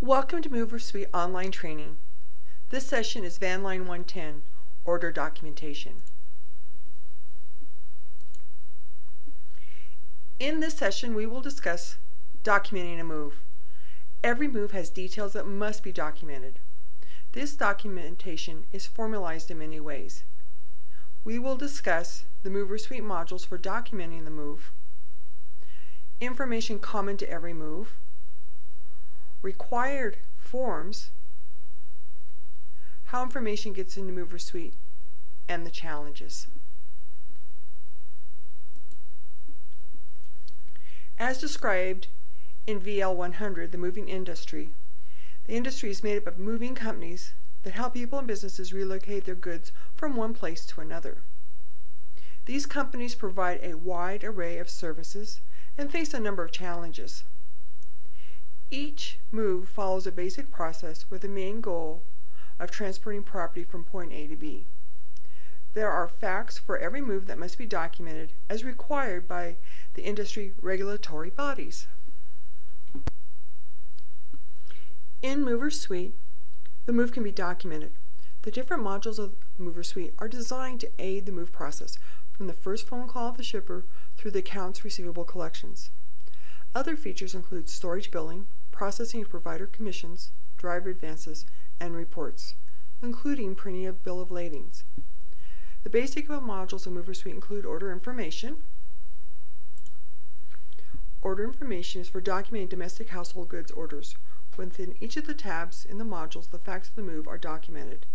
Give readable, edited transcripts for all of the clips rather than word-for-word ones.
Welcome to MoversSuite online training. This session is Van Line 110, Order Documentation. In this session, we will discuss documenting a move. Every move has details that must be documented. This documentation is formalized in many ways. We will discuss the MoversSuite modules for documenting the move, information common to every move, required forms, how information gets into MoversSuite, and the challenges. As described in VL 100, the moving industry, the industry is made up of moving companies that help people and businesses relocate their goods from one place to another. These companies provide a wide array of services and face a number of challenges. Each move follows a basic process with the main goal of transporting property from point A to B. There are facts for every move that must be documented as required by the industry regulatory bodies. In MoversSuite, the move can be documented. The different modules of MoversSuite are designed to aid the move process from the first phone call of the shipper through the accounts receivable collections. Other features include storage billing, processing of provider commissions, driver advances, and reports, including printing of bill of ladings. The basic modules of MoversSuite include order information. Order information is for documenting domestic household goods orders. Within each of the tabs in the modules, the facts of the move are documented.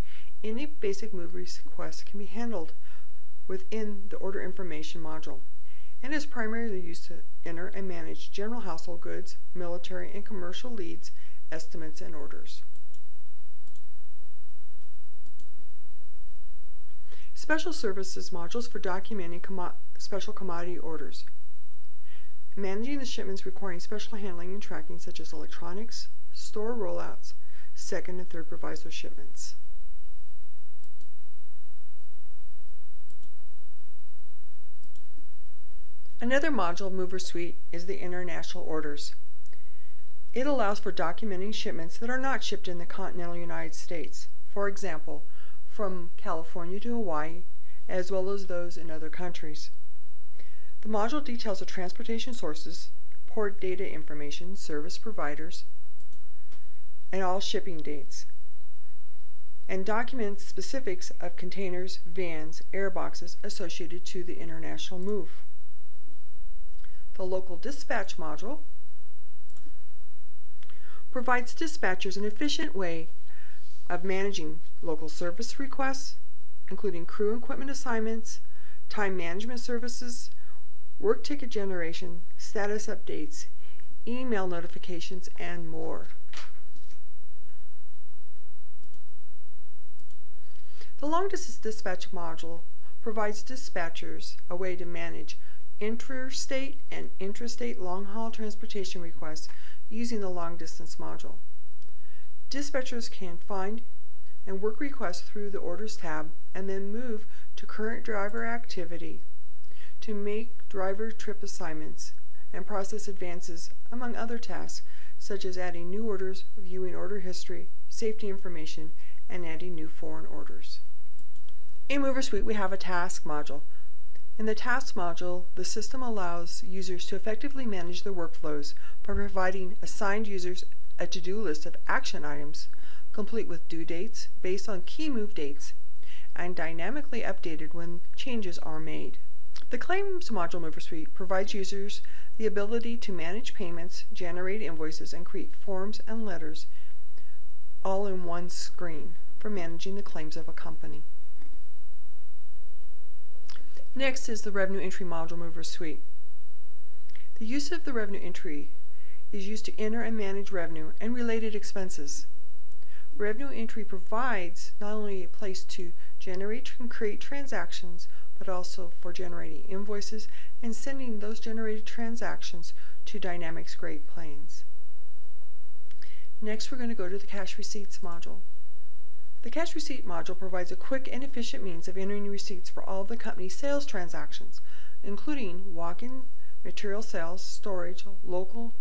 Any basic move request can be handled within the order information module, and is primarily used to enter and manage general household goods, military and commercial leads, estimates, and orders. Special services modules for documenting special commodity orders. Managing the shipments requiring special handling and tracking such as electronics, store rollouts, second and third proviso shipments. Another module of MoversSuite is the international orders. It allows for documenting shipments that are not shipped in the continental United States, for example, from California to Hawaii, as well as those in other countries. The module details the transportation sources, port data information, service providers, and all shipping dates, and documents specifics of containers, vans, airboxes associated to the international move. The local dispatch module provides dispatchers an efficient way of managing local service requests, including crew and equipment assignments, time management services, work ticket generation, status updates, email notifications, and more. The long-distance dispatch module provides dispatchers a way to manage interstate and intrastate long-haul transportation requests using the long-distance module. Dispatchers can find and work requests through the Orders tab and then move to current driver activity to make driver trip assignments and process advances, among other tasks such as adding new orders, viewing order history, safety information, and adding new foreign orders. In MoversSuite, we have a task module. In the Tasks module, the system allows users to effectively manage their workflows by providing assigned users a to-do list of action items, complete with due dates based on key move dates, and dynamically updated when changes are made. The Claims module MoversSuite provides users the ability to manage payments, generate invoices, and create forms and letters all in one screen for managing the claims of a company. Next is the Revenue Entry module MoversSuite. The use of the revenue entry is used to enter and manage revenue and related expenses. Revenue entry provides not only a place to generate and create transactions, but also for generating invoices and sending those generated transactions to Dynamics Great Plains. Next, we're going to go to the Cash Receipts module. The Cash Receipt module provides a quick and efficient means of entering receipts for all of the company's sales transactions, including walk-in material sales, storage, local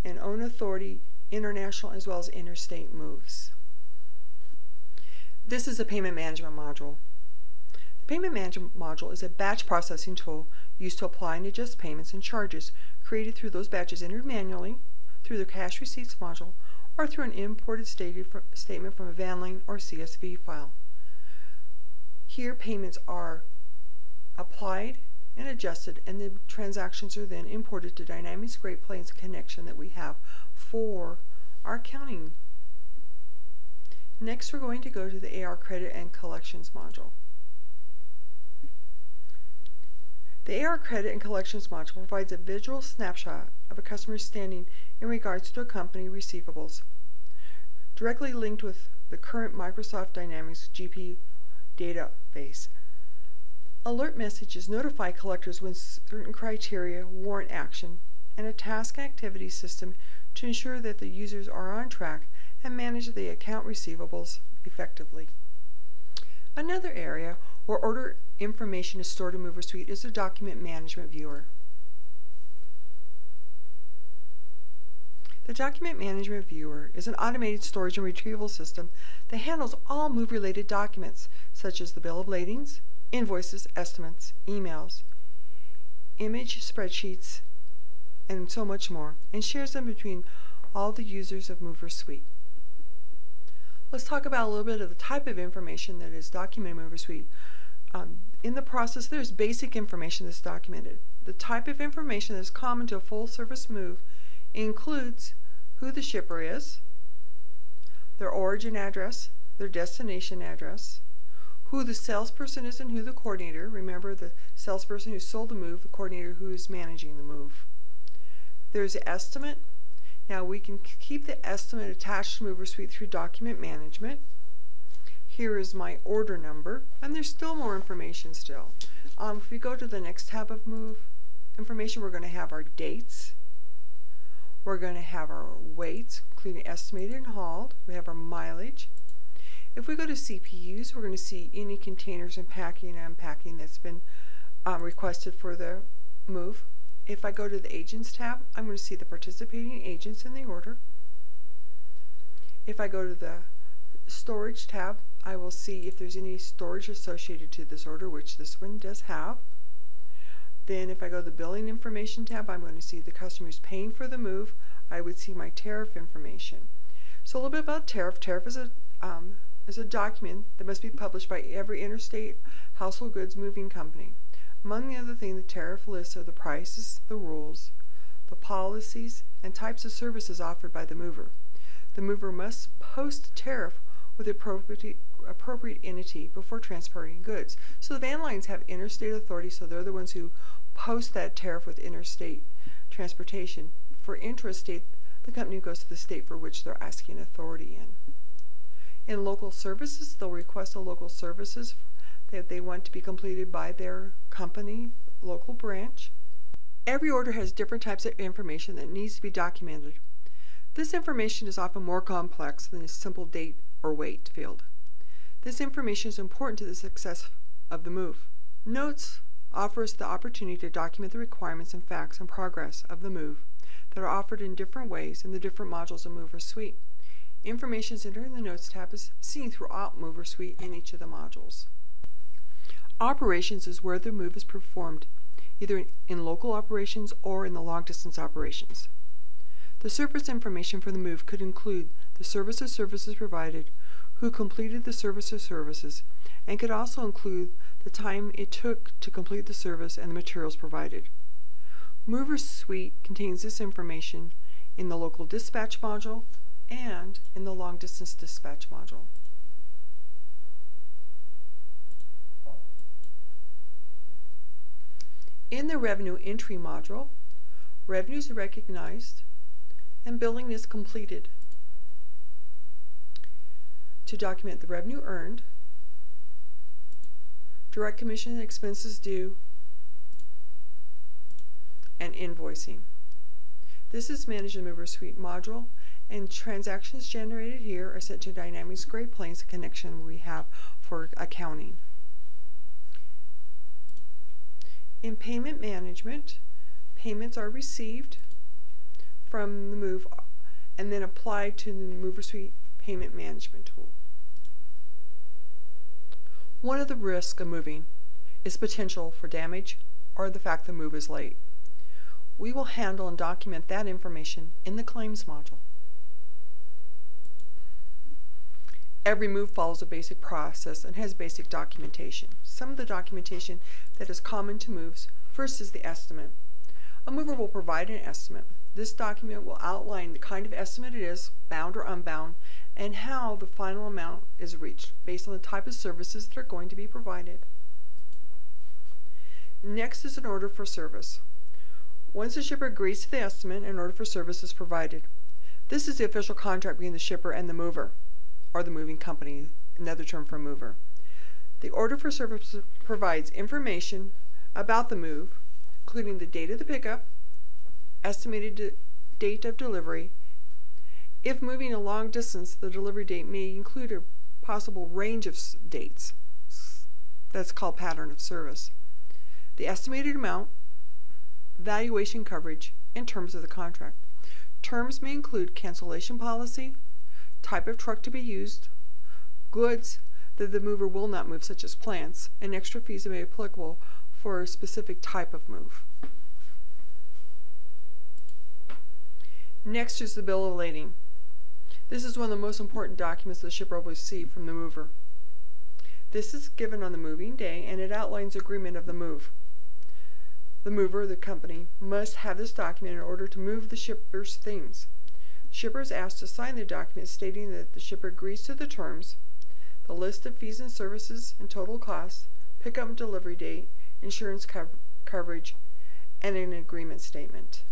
and own authority international as well as interstate moves. This is a payment management module. The payment management module is a batch processing tool used to apply and adjust payments and charges created through those batches entered manually, through the cash receipts module, or through an imported statement from a VANLANE or CSV file. Here, payments are applied and adjusted, and the transactions are then imported to Dynamics Great Plains connection that we have for our accounting. Next, we're going to go to the AR Credit and Collections module. The AR Credit and Collections module provides a visual snapshot of a customer's standing in regards to a company receivables, directly linked with the current Microsoft Dynamics GP database. Alert messages notify collectors when certain criteria warrant action, and a task activity system to ensure that the users are on track and manage the account receivables effectively. Another area where order information is stored in MoversSuite is the Document Management Viewer. The Document Management Viewer is an automated storage and retrieval system that handles all move-related documents, such as the bill of ladings, invoices, estimates, emails, image spreadsheets, and so much more, and shares them between all the users of MoversSuite. Let's talk about a little bit of the type of information that is documented in MoversSuite. In the process, there's basic information that's documented. The type of information that is common to a full-service move includes who the shipper is, their origin address, their destination address, who the salesperson is and who the coordinator. Remember, the salesperson who sold the move, the coordinator who is managing the move. There's an estimate. Now we can keep the estimate attached to MoversSuite through document management. Here is my order number, and there's still more information still. If we go to the next tab of move information, we're going to have our dates. We're going to have our weights, including estimated and hauled. We have our mileage. If we go to CPUs, we're going to see any containers and packing and unpacking that's been requested for the move. If I go to the Agents tab, I'm going to see the participating agents in the order. If I go to the Storage tab, I will see if there's any storage associated to this order, which this one does have. Then if I go to the Billing Information tab, I'm going to see the customers paying for the move. I would see my tariff information. So a little bit about tariff. Tariff is a document that must be published by every interstate household goods moving company. Among the other things, the tariff lists are the prices, the rules, the policies, and types of services offered by the mover. The mover must post a tariff with the appropriate entity before transporting goods. So the van lines have interstate authority, so they're the ones who post that tariff with interstate transportation. For intrastate, the company goes to the state for which they're asking authority in. In local services, they'll request a local services that they want to be completed by their company, local branch. Every order has different types of information that needs to be documented. This information is often more complex than a simple date or weight field. This information is important to the success of the move. Notes offer us the opportunity to document the requirements and facts and progress of the move that are offered in different ways in the different modules of MoversSuite. Information entered in the Notes tab is seen throughout MoversSuite in each of the modules. Operations is where the move is performed, either in local operations or in the long-distance operations. The service information for the move could include the services provided, who completed the services, and could also include the time it took to complete the service and the materials provided. MoversSuite contains this information in the local dispatch module and in the long distance dispatch module. In the revenue entry module, revenues are recognized and billing is completed. To document the revenue earned, direct commission and expenses due, and invoicing. This is managed in the MoversSuite module, and transactions generated here are sent to Dynamics Great Plains, the connection we have for accounting. In payment management, payments are received from the move and then applied to the MoversSuite payment management tool. One of the risks of moving is potential for damage or the fact the move is late. We will handle and document that information in the claims module. Every move follows a basic process and has basic documentation. Some of the documentation that is common to moves, first is the estimate. A mover will provide an estimate. This document will outline the kind of estimate it is, bound or unbound, and how the final amount is reached based on the type of services that are going to be provided. Next is an order for service. Once the shipper agrees to the estimate, an order for service is provided. This is the official contract between the shipper and the mover, or the moving company, another term for mover. The order for service provides information about the move, including the date of the pickup, estimated date of delivery. If moving a long distance, the delivery date may include a possible range of dates. That's called pattern of service. The estimated amount, valuation coverage, and terms of the contract. Terms may include cancellation policy, type of truck to be used, goods that the mover will not move, such as plants, and extra fees that may be applicable for a specific type of move. Next is the bill of lading. This is one of the most important documents the shipper will receive from the mover. This is given on the moving day, and it outlines the agreement of the move. The mover, the company, must have this document in order to move the shipper's things. Shipper is asked to sign the document stating that the shipper agrees to the terms, the list of fees and services and total costs, pickup and delivery date, insurance coverage, and an agreement statement.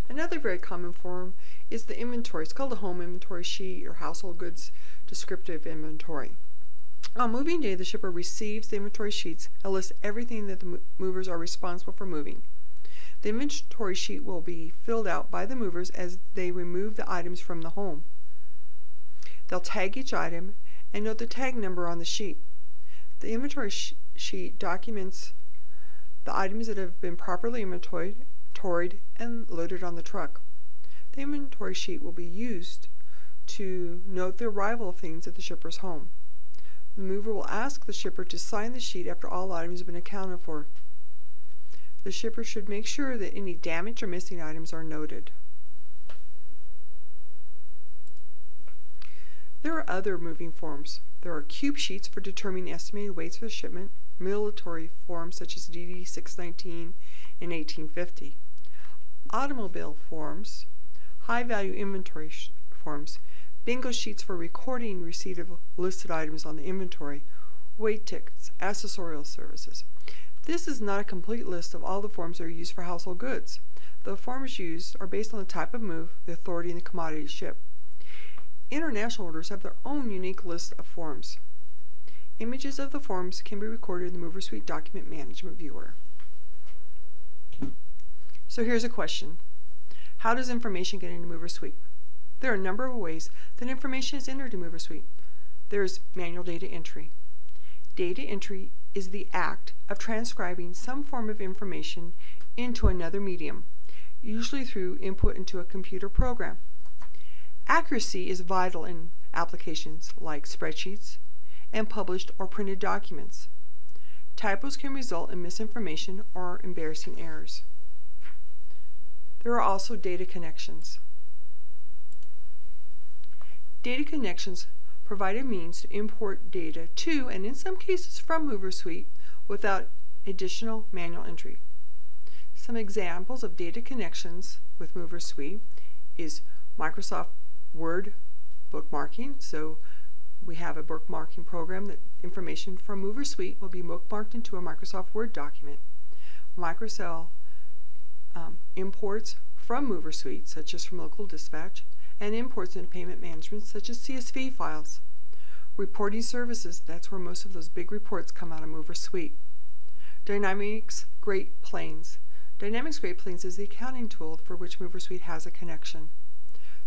Another very common form is the inventory. It's called a home inventory sheet or household goods descriptive inventory. On moving day, the shipper receives the inventory sheets and lists everything that the movers are responsible for moving. The inventory sheet will be filled out by the movers as they remove the items from the home. They'll tag each item and note the tag number on the sheet. The inventory sheet documents the items that have been properly inventoried and loaded on the truck. The inventory sheet will be used to note the arrival of things at the shipper's home. The mover will ask the shipper to sign the sheet after all items have been accounted for. The shipper should make sure that any damaged or missing items are noted. There are other moving forms. There are cube sheets for determining estimated weights for the shipment, military forms such as DD 619 and 1850. Automobile forms, high-value inventory forms, bingo sheets for recording receipt of listed items on the inventory, weight tickets, accessorial services. This is not a complete list of all the forms that are used for household goods. The forms used are based on the type of move, the authority, and the commodity shipped. International orders have their own unique list of forms. Images of the forms can be recorded in the MoversSuite Document Management Viewer. So here's a question. How does information get into MoversSuite? There are a number of ways that information is entered in MoversSuite. There is manual data entry. Data entry is the act of transcribing some form of information into another medium, usually through input into a computer program. Accuracy is vital in applications like spreadsheets and published or printed documents. Typos can result in misinformation or embarrassing errors. There are also data connections. Data connections provide a means to import data to, and in some cases from, MoversSuite without additional manual entry. Some examples of data connections with MoversSuite is Microsoft Word bookmarking. So we have a bookmarking program that information from MoversSuite will be bookmarked into a Microsoft Word document. Microsoft imports from MoversSuite, such as from local dispatch, and imports into payment management, such as CSV files. Reporting services, that's where most of those big reports come out of MoversSuite. Dynamics Great Plains. Dynamics Great Plains is the accounting tool for which MoversSuite has a connection.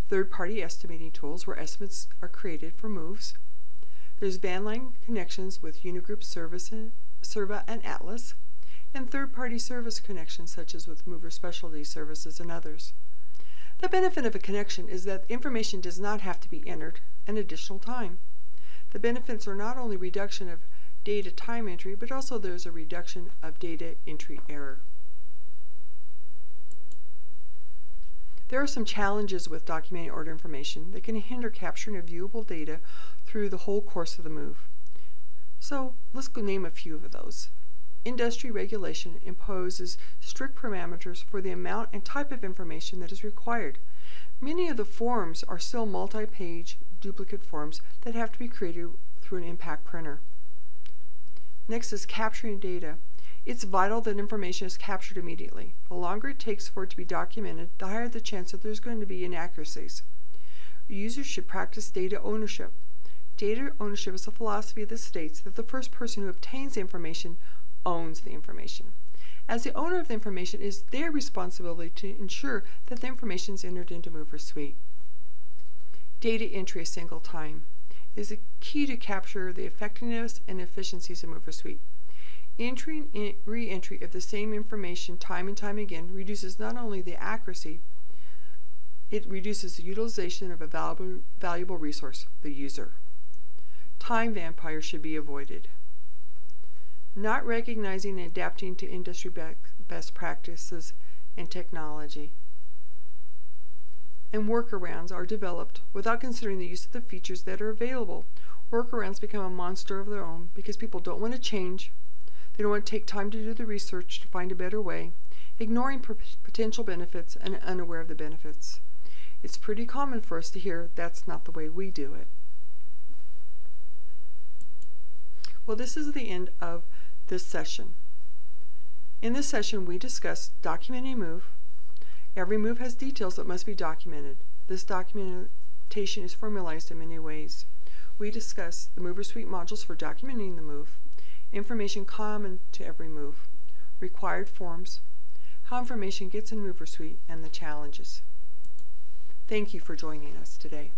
Third-party estimating tools where estimates are created for moves. There's van line connections with Unigroup, Serva, and Atlas. and third-party service connections such as with Mover Specialty Services and others. The benefit of a connection is that information does not have to be entered an additional time. The benefits are not only reduction of data time entry, but also there's a reduction of data entry error. There are some challenges with documenting order information that can hinder capturing of viewable data through the whole course of the move. So let's go name a few of those. Industry regulation imposes strict parameters for the amount and type of information that is required. Many of the forms are still multi-page duplicate forms that have to be created through an impact printer. Next is capturing data. It's vital that information is captured immediately. The longer it takes for it to be documented, the higher the chance that there's going to be inaccuracies. Users should practice data ownership. Data ownership is a philosophy that states that the first person who obtains the information owns the information. As the owner of the information, it is their responsibility to ensure that the information is entered into MoversSuite. Data entry a single time is a key to capture the effectiveness and efficiencies of MoversSuite. Entering and re-entry of the same information time and time again reduces not only the accuracy, it reduces the utilization of a valuable resource, the user. Time vampires should be avoided. Not recognizing and adapting to industry best practices and technology. And workarounds are developed without considering the use of the features that are available. Workarounds become a monster of their own because people don't want to change. They don't want to take time to do the research to find a better way, ignoring potential benefits and unaware of the benefits. It's pretty common for us to hear, "That's not the way we do it." Well, this is the end of this session. In this session, we discussed documenting a move. Every move has details that must be documented. This documentation is formalized in many ways. We discussed the MoversSuite modules for documenting the move, information common to every move, required forms, how information gets in MoversSuite, and the challenges. Thank you for joining us today.